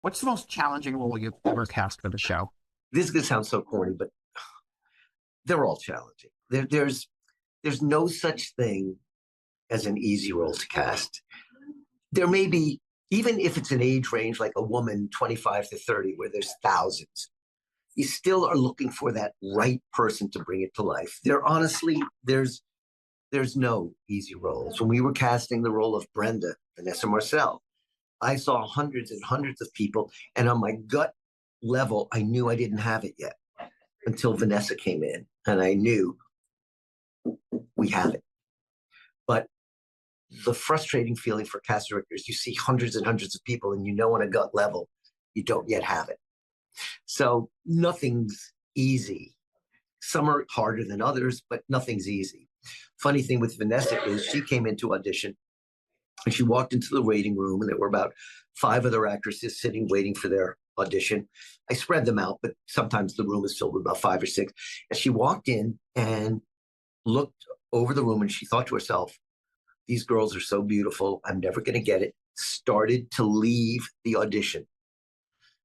What's the most challenging role you've ever cast for the show? This is going to sound so corny, but they're all challenging. There's no such thing as an easy role to cast. There may be, even if it's an age range like a woman 25 to 30, where there's thousands, you still are looking for that right person to bring it to life. There's no easy roles. When we were casting the role of Brenda, Vanessa Marcil, I saw hundreds and hundreds of people, and on my gut level, I knew I didn't have it yet until Vanessa came in, and I knew we have it. But the frustrating feeling for cast directors, you see hundreds and hundreds of people, and you know on a gut level, you don't yet have it. So nothing's easy. Some are harder than others, but nothing's easy. Funny thing with Vanessa is she came into audition and she walked into the waiting room, and there were about 5 other actresses sitting waiting for their audition. I spread them out, but sometimes the room is filled with about 5 or 6. And she walked in and looked over the room, and she thought to herself, these girls are so beautiful, I'm never going to get it. Started to leave the audition.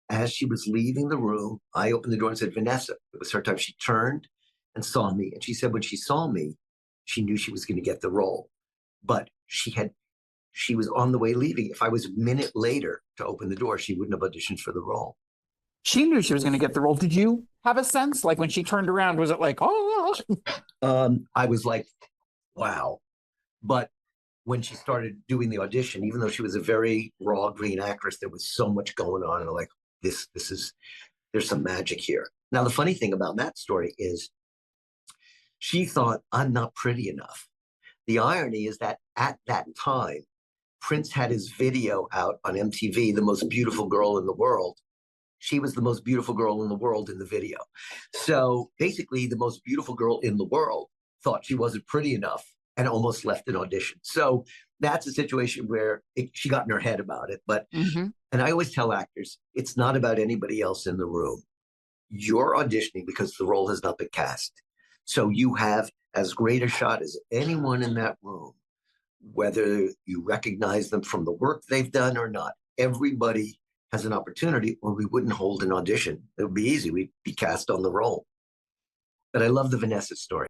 As she was leaving the room, I opened the door and said, Vanessa, it was her time. She turned and saw me. And she said, when she saw me, she knew she was going to get the role. But she was on the way leaving. If I was a minute later to open the door, she wouldn't have auditioned for the role. She knew she was going to get the role. Did you have a sense? Like when she turned around, was it like, oh? I was like, wow. But when she started doing the audition, even though she was a very raw green actress, there was so much going on. And I'm like, there's some magic here. Now, the funny thing about that story is she thought I'm not pretty enough. The irony is that at that time, Prince had his video out on MTV, The Most Beautiful Girl in the World. She was the most beautiful girl in the world in the video. So basically, the most beautiful girl in the world thought she wasn't pretty enough and almost left an audition. So that's a situation where she got in her head about it. But and I always tell actors, it's not about anybody else in the room. You're auditioning because the role has not been cast. So you have as great a shot as anyone in that room, whether you recognize them from the work they've done or not. Everybody has an opportunity, or we wouldn't hold an audition. It would be easy. We'd be cast on the role. But I love the Vanessa story.